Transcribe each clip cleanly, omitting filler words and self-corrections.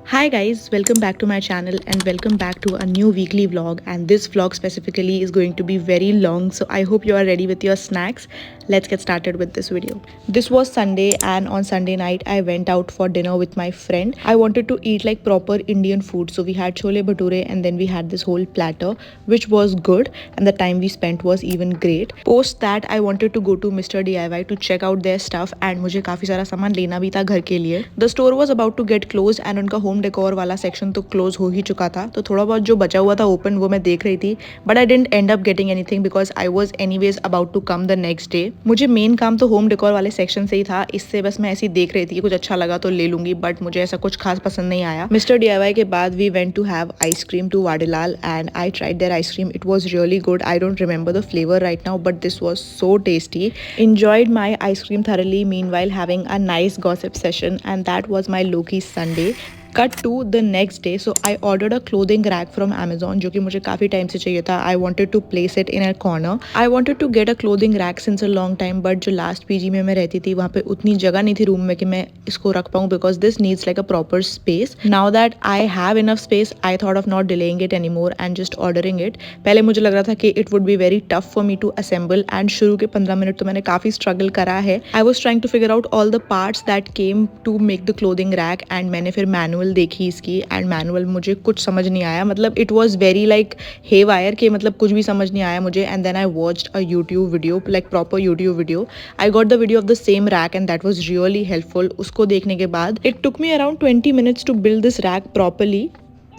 Hi guys, welcome back to my channel and welcome back to a new weekly vlog, and this vlog specifically is going to be very long, so I hope you are ready with your snacks. Let's get started with this video. This was Sunday, and on Sunday night I went out for dinner with my friend. I wanted to eat like proper Indian food, so we had chole bhature and then we had this whole platter which was good, and the time we spent was even great. Post that I wanted to go to Mr. DIY to check out their stuff, and मुझे काफी सारा सामान लेना भी था घर के लिए. The store was about to get closed and उनका होम डेकोर वाला सेक्शन तो क्लोज हो ही चुका था, तो थोड़ा बहुत जो बचा हुआ था ओपन वो मैं देख रही थी, but I didn't end up getting anything because I was anyways about to come the next day. मुझे मेन काम तो होम डेकोर वाले सेक्शन से ही था, इससे बस मैं ऐसी देख रही थी कि कुछ अच्छा लगा तो ले लूंगी, बट मुझे ऐसा कुछ खास पसंद नहीं आया. मिस्टर DIY के बाद we went to have ice cream to Vadilal and I tried their ice cream. It was really good. I don't remember the flavour right now, but this was so tasty. Enjoyed my ice cream thoroughly, meanwhile having a nice gossip session, and that was my low-key Sunday. Cut to the next day. So I ordered a clothing rack from Amazon जो कि मुझे काफ़ी time से चाहिए था. I wanted to place it in a corner. I wanted to get a clothing rack since a long time, but जो last PG में मैं रहती थी वहाँ पे उतनी जगह नहीं थी रूम में कि मैं इसको रख पाऊँ, because this needs like a proper space. Now that I have enough space, I thought of not delaying it anymore and just ordering it. पहले मुझे लग रहा था कि it would be very tough for me to assemble, and शुरू के 15 minute तो मैंने काफ़ी struggle करा है. I was trying to figure out all the parts that came to make the clothing rack, and मैंने फिर मैनुअल देखी इसकी, एंड मैनुअल मुझे कुछ समझ नहीं आया. मतलब it was very like haywire के, मतलब कुछ भी समझ नहीं आया मुझे. And then I watched a YouTube video, like proper YouTube video. I got the video of the same rack and that was really helpful. उसको देखने के बाद it took me around 20 minutes to build this rack properly.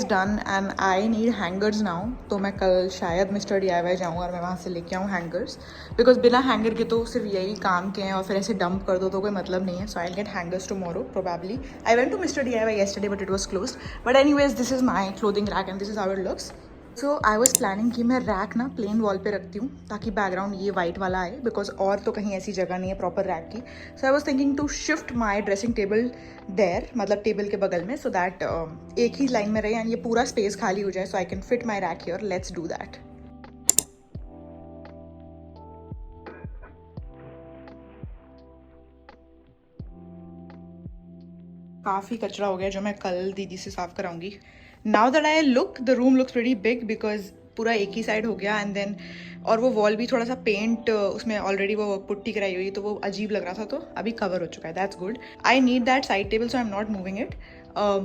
Done and I need hangers now. तो मैं कल शायद mister DIY जाऊँ और मैं वहाँ से लेके आऊँ हैंगर्स, बिकॉज बिना हैंगर के तो सिर्फ यही काम के हैं और फिर ऐसे डंप कर दो तो कोई मतलब नहीं है. So I get hangers tomorrow probably. I went to mister DIY yesterday but it was close. But anyways this is my clothing rack and this is how it looks. So I was planning कि मैं rack ना plane wall पे रखती हूँ ताकि background ये white वाला आए, बिकॉज और तो कहीं ऐसी जगह नहीं है प्रॉपर रैक की. So I was thinking to shift my dressing table there, मतलब टेबल के बगल में, सो दैट एक ही लाइन में रहे एंड ये पूरा स्पेस खाली हो जाए, so I can fit my rack here. Let's do that. काफ़ी कचरा हो गया जो मैं कल दीदी से साफ कराऊंगी. Now that I look, the room looks very big because पूरा एक ही साइड हो गया. एंड देन और वो वॉल भी थोड़ा सा पेंट उसमें ऑलरेडी वो पुट्टी कराई हुई, तो वो अजीब लग रहा था, तो अभी कवर हो चुका है. That's good. I need that side table, so I am not moving it.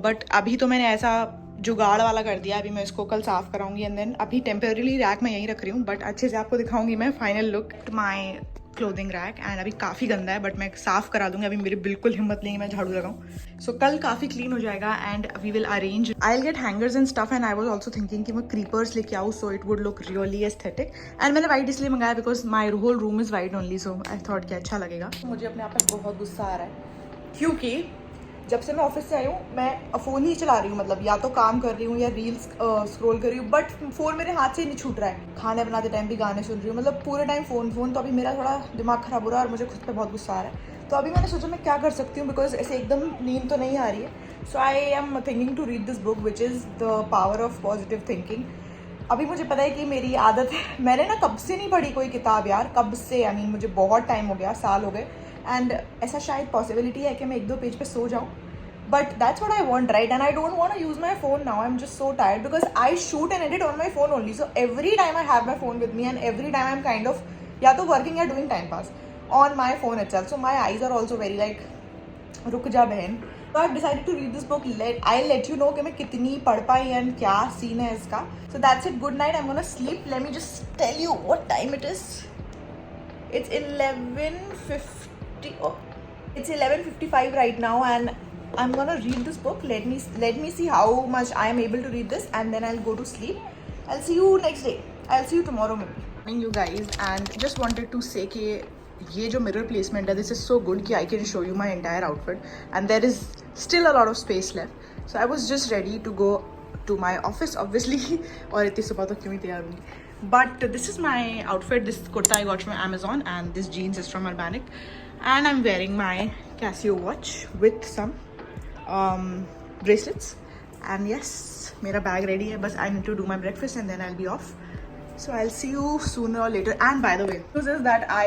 But अभी तो मैंने ऐसा जुगाड़ वाला कर दिया. अभी मैं इसको कल साफ कराऊंगी एंड देन अभी टेम्पररीली रैक में यहीं रख रही हूँ, बट अच्छे से आपको दिखाऊंगी मैं final look my clothing rack. And अभी काफ़ी गंदा है बट मैं साफ करा दूंगी. अभी मेरी बिल्कुल हिम्मत नहीं है मैं झाड़ू लगाऊं. सो कल काफ़ी क्लीन हो जाएगा and we will arrange. I will get hangers and stuff, and I was also thinking कि मैं क्रीपर्स लेके आऊँ so it would look really aesthetic. And मैंने वाइट इसलिए मंगाया because my whole room is white only, so I thought कि अच्छा लगेगा. मुझे अपने आप पर बहुत गुस्सा आ रहा है क्योंकि जब से मैं ऑफिस से आई हूँ मैं फ़ोन ही चला रही हूँ, मतलब या तो काम कर रही हूँ या रील्स स्क्रॉल कर रही हूँ, बट फ़ोन मेरे हाथ से ही नहीं छूट रहा है. खाने बनाते टाइम भी गाने सुन रही हूँ, मतलब पूरे टाइम फ़ोन. तो अभी मेरा थोड़ा दिमाग ख़राब हो रहा है और मुझे खुद पे बहुत गुस्सा आ रहा है. तो अभी मैंने सोचा मैं क्या कर सकती हूँ, बिकॉज ऐसे एकदम नींद तो नहीं आ रही है. So I am thinking to read this book which is the power of positive thinking. अभी मुझे पता है कि मेरी आदत है, मैंने ना कब से नहीं पढ़ी कोई किताब यार, कब से. आई मीन मुझे बहुत टाइम हो गया, साल हो गए. एंड ऐसा शायद पॉसिबिलिटी है कि मैं 1-2 पेज पे सो जाऊँ. But that's what I want, right? And I don't want to use my phone now. I'm just so tired because I shoot and edit on my phone only. So every time I have my phone with me and every time I'm kind of या तो working या doing time pass on my phone itself. So my eyes are also very like रुक जा बहन. So I've decided to read this book. I'll let you know कि मैं कितनी पढ़ पाई and क्या सीन है इसका. So that's it. Good night. I'm gonna sleep. Let me just tell you what time it is. It's 11:50. Oh, it's 11:55 right now and I'm gonna read this book. Let me see how much I am able to read this and then I'll go to sleep. I'll see you next day. I'll see you tomorrow maybe. Morning you guys, and just wanted to say कि ये जो mirror placement है, this is so good कि I can show you my entire outfit and there is still a lot of space left. So I was just ready to go to my office obviously और इतनी सुबह तो क्यों ही तैयार होंगी. But this is my outfit. This kurta I got from Amazon and this jeans is from Urbanic and I'm wearing my Casio watch with some bracelets. And yes, मेरा bag ready है, बस I need to do my breakfast and then I'll be off. So I'll see you sooner or later. And by the way, news is that I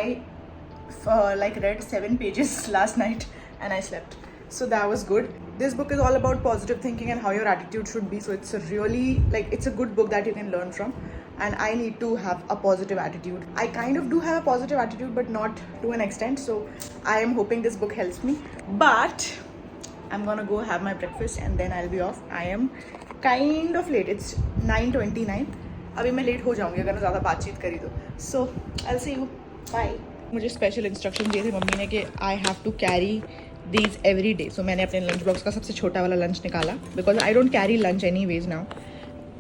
like read 7 pages last night and I slept, so that was good. This book is all about positive thinking and how your attitude should be. So it's a really, like, it's a good book that you can learn from. And I need to have a positive attitude. I kind of do have a positive attitude, but not to an extent. So I am hoping this book helps me. But I'm gonna go have my breakfast and then I'll be off. I am kind of late. It's 9:29. अभी मैं late हो जाऊँगी अगर मैं ज़्यादा बातचीत करी तो. So I'll see you. Bye. मुझे स्पेशल इंस्ट्रक्शन दिए थे मम्मी ने कि I have to carry these every day. So मैंने अपने लंच बॉक्स का सबसे छोटा वाला लंच निकाला because I don't carry lunch anyways now.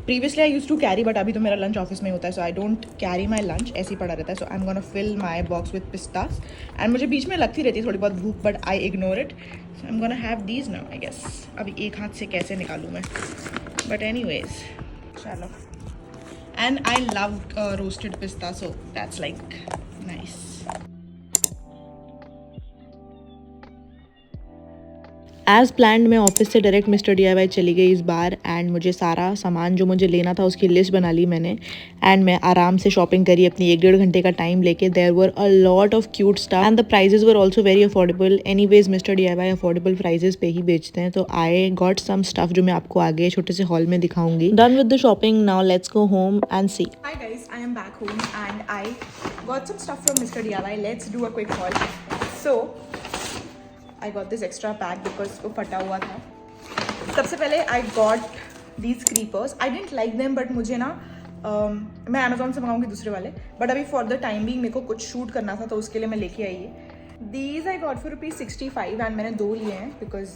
Previously I use to carry but अभी तो मेरा लंच ऑफिस में होता है. So I don't carry my lunch, ऐसे ही पड़ा रहता है. So I am gonna fill my box with pistas. And मुझे बीच में लगती रहती है थोड़ी बहुत भूख but I ignore it. So I am gonna have these now I guess. अभी एक हाथ से कैसे निकालूँ मैं, बट एनी वेज चलो. एंड आई लव रोस्टेड पिस्ता, so that's like nice. As planned मैं ऑफिस से डायरेक्ट मिस्टर DIY चली गई इस बार. एंड मुझे सारा सामान जो मुझे लेना था उसकी लिस्ट बना ली मैंने. एंड मैं आराम से शॉपिंग करी अपनी 1-1.5 घंटे का टाइम लेके. There were a lot of cute stuff and the prices were also very affordable. Anyways mister DIY affordable prices पे ही बेचते हैं. तो आई गॉट सम स्टफ जो मैं आपको आगे छोटे से हॉल में दिखाऊंगी. Done with the shopping, now let's go home and see. Hi guys, I am back home and I got some stuff from mister DIY. Let's do a quick haul. So I got this extra pack because वो फटा हुआ था. सबसे पहले I got these creepers. I didn't like them but मुझे ना मैं Amazon से मंगाऊंगी दूसरे वाले. बट अभी फॉर द टाइम बिंग मेरे को कुछ शूट करना था तो उसके लिए मैं लेके आई है. These I got for ₹65 and मैंने 2 लिए हैं बिकॉज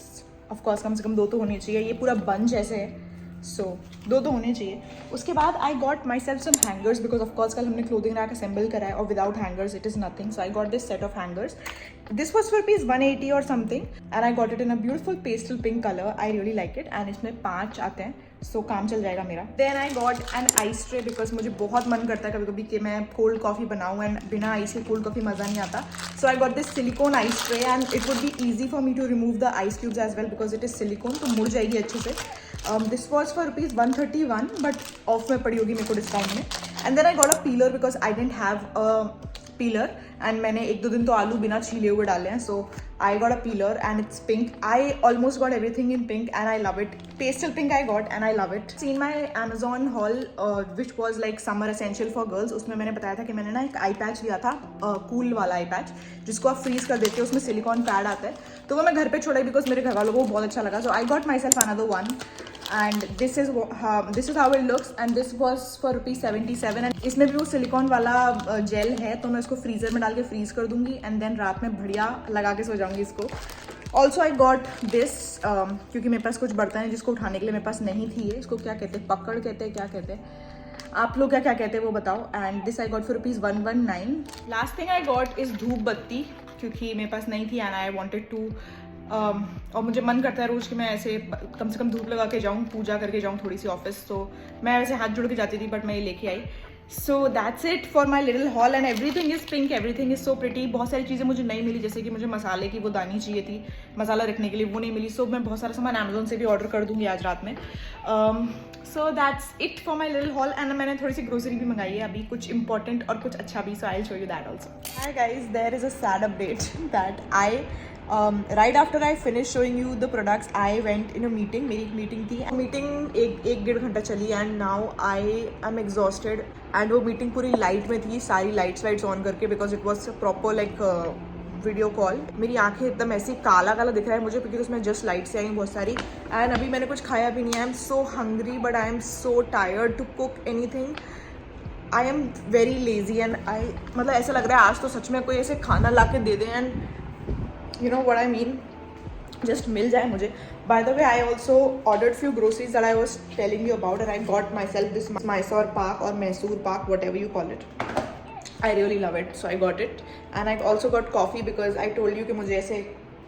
ऑफकोर्स कम से कम 2 तो होने चाहिए. ये पूरा बंच ऐसे है, सो 2 तो होने चाहिए. उसके बाद I got myself some hangers because of course कल हमने क्लोथिंग रैक असेंबल करा है और without hangers it is nothing. So I got this set of hangers. This was for ₹180 और something and I got it in a beautiful pastel pink colour. I really like it and इसमें 5 आते हैं. So काम चल जाएगा मेरा. Then I got an ice tray because मुझे बहुत मन करता है कभी कभी कि मैं कोल्ड कॉफ़ी बनाऊँ एंड बिना आइस के कोल्ड कॉफ़ी मज़ा नहीं आता. So I got this silicone ice tray and it would be easy for me to remove the ice cubes as well because it is silicone, तो मुड़ जाएगी अच्छे से. This was for ₹131 but off में पड़ी होगी मेरे को डिस्काउंट में. And then I got a peeler because I didn't have a pillar and मैंने 1-2 दिन तो आलू बिना छीले हुए डाले हैं. सो I got a peeler and it's pink. I almost got everything in pink and I love it. Pastel pink I got and I love it. Seen my Amazon haul which was like summer essential for girls. उसमें मैंने बताया था कि मैंने ना एक आई patch लिया था, कूल वाला आई पैच जिसको आप फ्रीज कर देते हो. उसमें सिलिकॉन पैड आता है तो वो मैं घर पे छोड़ा बिकॉज मेरे घर वालों को बहुत अच्छा लगा. So I got myself another one and this is how it looks and this was for ₹77. And इसमें भी वो सिलिकॉन वाला जेल है तो मैं इसको फ्रीजर में डाल के फ्रीज कर दूंगी एंड देन रात में बढ़िया लगा के सो जाऊंगी इसको. ऑल्सो आई गॉट दिस क्योंकि मेरे पास कुछ बर्तन है जिसको उठाने के लिए मेरे पास नहीं थी. ये इसको क्या कहते हैं, पकड़ कहते हैं, क्या कहते हैं आप लोग, क्या क्या कहते हैं वो बताओ. And this I got for ₹119. Last thing I got is धूप बत्ती क्योंकि मेरे पास नहीं थी एंड आई वॉन्टेड टू और मुझे मन करता है रोज़ कि मैं ऐसे कम से कम धूप लगा के जाऊँ, पूजा करके जाऊँ थोड़ी सी ऑफिस. तो मैं वैसे हाथ जोड़ के जाती थी बट मैं ये लेके आई. So that's it for my little hall and everything is pink, everything is so pretty. बहुत सारी चीज़ें मुझे नहीं मिली जैसे कि मुझे मसाले की वो दानी चाहिए थी मसाला रखने के लिए, वो नहीं मिली. सो मैं बहुत सारा सामान अमेजोन से भी ऑर्डर कर दूँगी आज रात में. सो that's it for my little hall and मैंने थोड़ी सी ग्रोसरी भी मंगाई है अभी, कुछ इंपॉर्टेंट और कुछ अच्छा भी. So I will show you that also. Hi guys, there is a sad update that I right after I finished showing you the products, I went in a meeting. मेरी एक मीटिंग थी. Meeting 1-1.5 घंटा चली and now I am exhausted. And वो meeting पूरी light में थी, सारी लाइट्स ऑन करके because it was proper like video call. मेरी आंखें एकदम ऐसी काला काला दिख रहा है मुझे क्योंकि उसमें जस्ट लाइट से आई बहुत सारी. एंड अभी मैंने कुछ खाया भी नहीं. I am so hungry but I am so tired to cook anything. I am very lazy and I मतलब ऐसा लग रहा है आज तो सच में कोई ऐसे खाना ला के दे दें and you know what I mean, just मिल जाए मुझे. By the way, I also ordered few groceries that I was telling you about and I got myself this Mysore Pak or Mysore Pak, whatever you call it. I really love it, so I got it. And I also got coffee because I told you कि मुझे ऐसे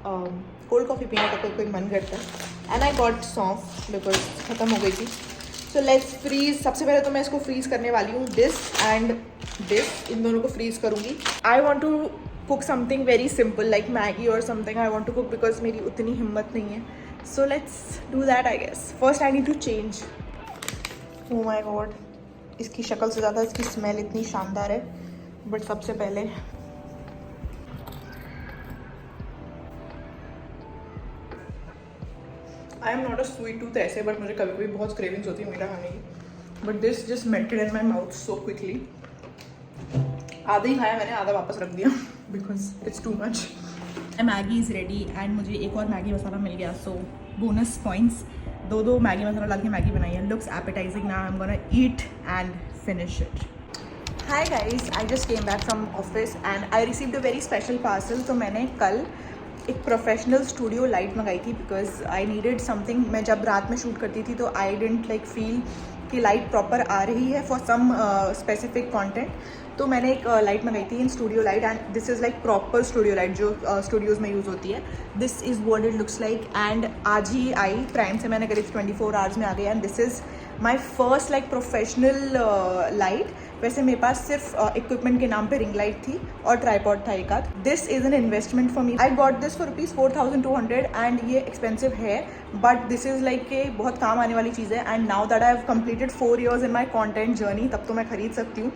cold coffee पीने का कोई मन करता है. And I got सौंफ because ख़त्म हो गई थी. So let's freeze. सबसे पहले तो मैं इसको freeze करने वाली हूँ. This and this, इन दोनों को freeze करूँगी. I want to cook something very simple like Maggi or something I want to cook because मेरी उतनी हिम्मत नहीं है. So let's do that I guess. First I need to change. Oh my god, इसकी शक्ल से ज़्यादा इसकी स्मेल इतनी शानदार है. बट सबसे पहले I am not a sweet tooth ऐसे, बट मुझे कभी कभी बहुत क्रेविंग्स होती है मीठा खाने की. But this just melted in my mouth so quickly. आधा ही खाया मैंने, आधा वापस रख दिया because it's too much. Maggi is ready and मुझे एक और मैगी मसाला मिल गया, सो बोनस पॉइंट्स. दो मैगी मसाला डाल के मैगी बनाई है. Looks appetising. Now I am gonna eat and finish it. Hi guys, I just came back from office and I received a very special parcel. तो मैंने कल एक प्रोफेशनल स्टूडियो लाइट मंगाई थी बिकॉज आई नीडेड समथिंग. मैं जब रात में शूट करती थी तो आई डेंट लाइक फील कि लाइट प्रॉपर आ रही है फॉर सम स्पेसिफिक कंटेंट. तो मैंने एक लाइट मंगाई थी in studio light and this is like proper studio light जो स्टूडियोज़ में यूज़ होती है. This is what it looks like and आज ही आई. प्राइम से मैंने करीब 24 आवर्स में आ गई and this is my first like professional light. वैसे मेरे पास सिर्फ इक्विपमेंट के नाम पे रिंग लाइट थी और ट्राईपॉड था एक आध. This is an investment for me. I got this for ₹4,200 and ये एक्सपेंसिव है बट दिस इज़ लाइक के बहुत काम आने वाली चीज़ है. And now that I have completed 4 years in my content journey, तब तो मैं खरीद सकती हूँ.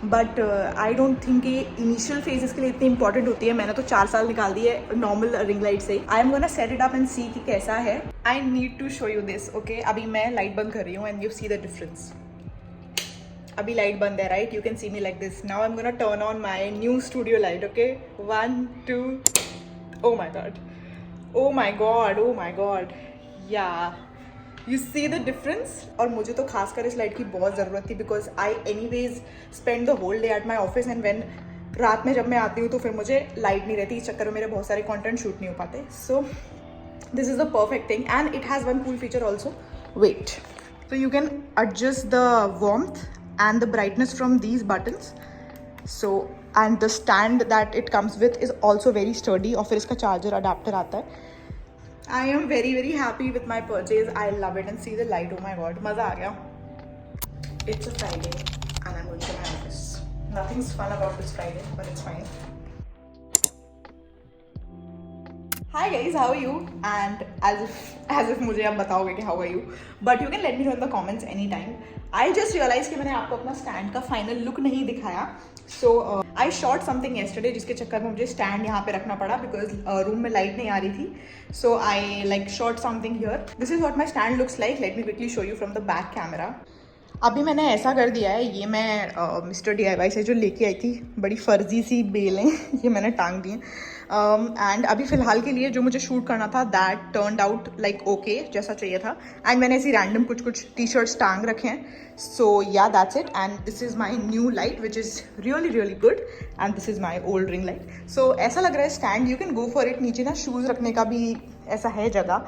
बट आई डोंट थिंक ये इनिशियल फेजेस के लिए इतनी इंपॉर्टेंट होती है. मैंने तो 4 साल निकाल दिए नॉर्मल रिंग लाइट से. I am gonna set it up and see कि कैसा है. I need to show you this. Okay, अभी मैं लाइट बंद कर रही हूँ and you see the difference. अभी लाइट बंद है, right? You can see me like this. Now I am gonna turn on my new studio light. Okay, 1 2. Oh my God, oh my God, oh my God. Yeah you see the difference. और मुझे तो खासकर इस light की बहुत ज़रूरत थी because I anyways spend the whole day at my office and when रात में जब मैं आती हूँ तो फिर मुझे लाइट नहीं रहती. इस चक्कर में मेरे बहुत सारे कॉन्टेंट शूट नहीं हो पाते. So this is the perfect thing and it has one cool feature also. Wait, so you can adjust the warmth and the brightness from these buttons. So and the stand that it comes with is also very sturdy. और फिर इसका charger adapter आता है. I am very very happy with my purchase. I love it and see the light. Oh my god, मज़ा आ गया. It's a Friday and I'm going to my office. Nothing's fun about this Friday, but it's fine. Hi guys, how are you? And as if मुझे आप बताओगे कि how are you, but you can let me know in the comments anytime. I just realized कि मैंने आपको अपना stand का final look नहीं दिखाया. So I shot something yesterday जिसके चक्कर में मुझे stand यहाँ पे रखना पड़ा because room में light नहीं आ रही थी. So I like shot something here. This is what my stand looks like. Let me quickly show you from the back camera. अभी मैंने ऐसा कर दिया है, ये मैं मिस्टर DIY से जो लेके आई थी बड़ी फर्जी सी बेलें ये मैंने टांग दी हैं. एंड अभी फ़िलहाल के लिए जो मुझे शूट करना था that turned out like okay, जैसा चाहिए था. एंड मैंने ऐसी रैंडम कुछ टी-शर्ट्स टांग रखे हैं. So yeah that's it and this is my new light which is really good and this is my old ring light. So ऐसा लग रहा है stand, you can go for it. नीचे ना शूज़ रखने का भी ऐसा है जगह.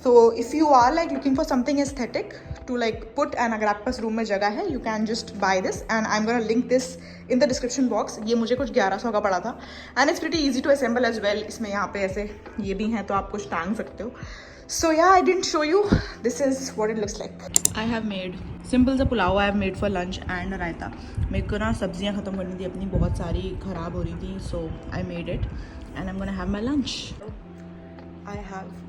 So if you are like looking for something aesthetic to like put and अगर आपके पास रूम में जगह है you can just buy this and I'm gonna link this in the description box. ये मुझे कुछ 1100 का पड़ा था and it's pretty easy to assemble as well. इसमें यहाँ पे ऐसे ये भी हैं तो आप कुछ टांग सकते हो. So yeah, I didn't show you. This is what it looks like. I have made simple सा pulao I have made for lunch and रायता. मेरे को ना सब्जियाँ ख़त्म करनी थी अपनी, बहुत सारी ख़राब हो रही थी. So I made it and I'm gonna have my lunch. I have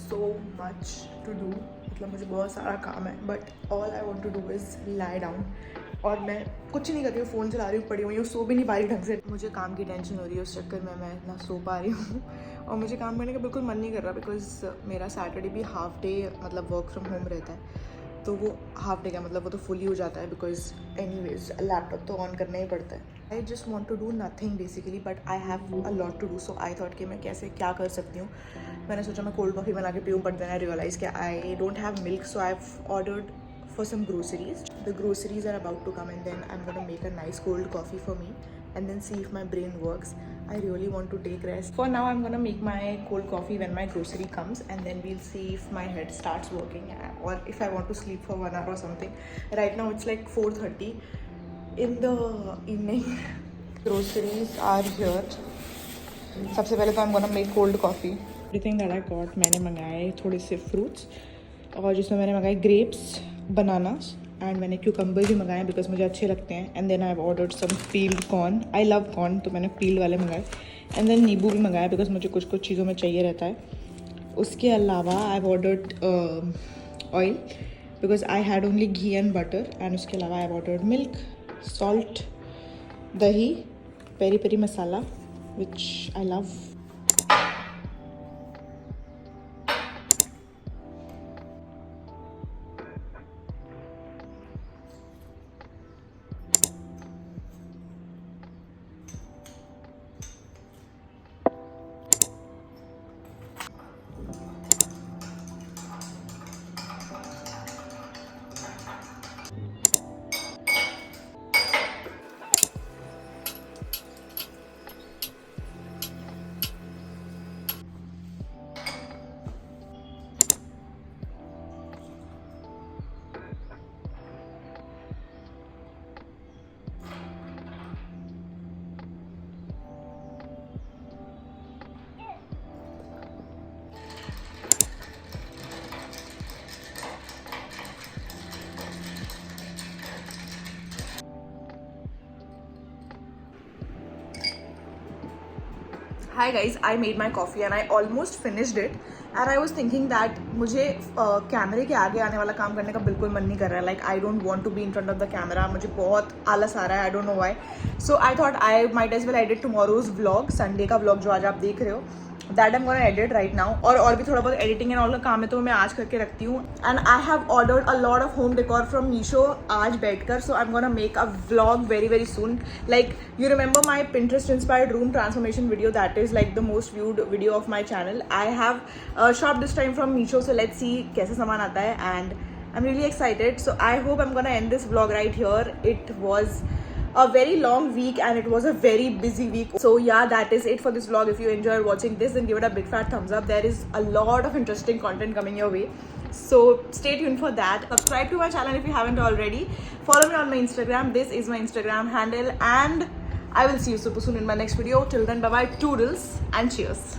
so much to do. मतलब मुझे बहुत सारा काम है but all I want to do is lie down. और मैं कुछ नहीं कर रही हूँ, फ़ोन चला रही हूँ, पड़ी हुई हूँ, सो भी नहीं पा रही ढंग से. मुझे काम की टेंशन हो रही है, उस चक्कर में मैं ना सो पा रही हूँ और मुझे काम करने का बिल्कुल मन नहीं कर रहा बिकॉज मेरा सैटरडे भी हाफ डे मतलब वर्क फ्रॉम होम रहता है. तो वो हाफ डे का मतलब वो तो फुल ही हो जाता है बिकॉज एनीवेज लैपटॉप तो ऑन करना ही पड़ता है. I just want to do nothing basically but I have a lot to do. So I thought कि मैं कैसे क्या कर सकती हूँ. मैंने सोचा मैं कोल्ड कॉफ़ी बना के पीऊँ बट देन आई रियलाइज़ कि I don't have milk. So I have ordered for some groceries. The groceries are about to come and then I'm going to make a nice cold coffee for me and then see if my brain works. I really want to take rest. For now I'm going to make my cold coffee when my grocery comes and then we'll see if my head starts working or if I want to sleep for 1 hour or something. Right now it's like 4:30 in the evening. Groceries are here. सबसे पहले तो I'm going to make cold coffee. Everything that I got मैंने मंगाए थोड़े से fruits और जिसमें मैंने मंगाए grapes, बनानास एंड मैंने क्यूकम्बर भी मंगाए बिकॉज मुझे अच्छे लगते हैं. And then I have ordered some peeled corn. I love corn तो मैंने पील्ड वाले मंगाए. एंड देन नींबू भी मंगाया बिकॉज मुझे कुछ चीज़ों में चाहिए रहता है. उसके अलावा I have ordered oil because I had only ghee and butter. And उसके अलावा I have ordered milk, salt, dahi, peri peri masala which I love. Hi guys, I made my coffee and I almost finished it and I was thinking that मुझे कैमरे के आगे आने वाला काम करने का बिल्कुल मन नहीं कर रहा है. Like I don't want to be in front of the camera. मुझे बहुत आलस आ रहा है. I don't know why. So I thought I might as well edit tomorrow's vlog, Sunday का vlog जो आज आप देख रहे हो. That I'm gonna edit right now. और भी थोड़ा बहुत editing and all का काम है तो मैं आज करके रखती हूँ. And I have ordered a lot of home decor from Meesho आज बैठकर. So I'm gonna make a vlog very soon. Like you remember my Pinterest inspired room transformation video, that is like the most viewed video of my channel. I have shopped this time from Meesho, so let's see कैसे सामान आता है and I'm really excited. So I hope I'm gonna end this vlog right here. It was a very long week and it was a very busy week. So yeah, that is it for this vlog. If you enjoyed watching this, then give it a big fat thumbs up. There is a lot of interesting content coming your way. So stay tuned for that. Subscribe to my channel if you haven't already. Follow me on my Instagram. This is my Instagram handle and I will see you super soon in my next video. Till then, bye bye, toodles and cheers.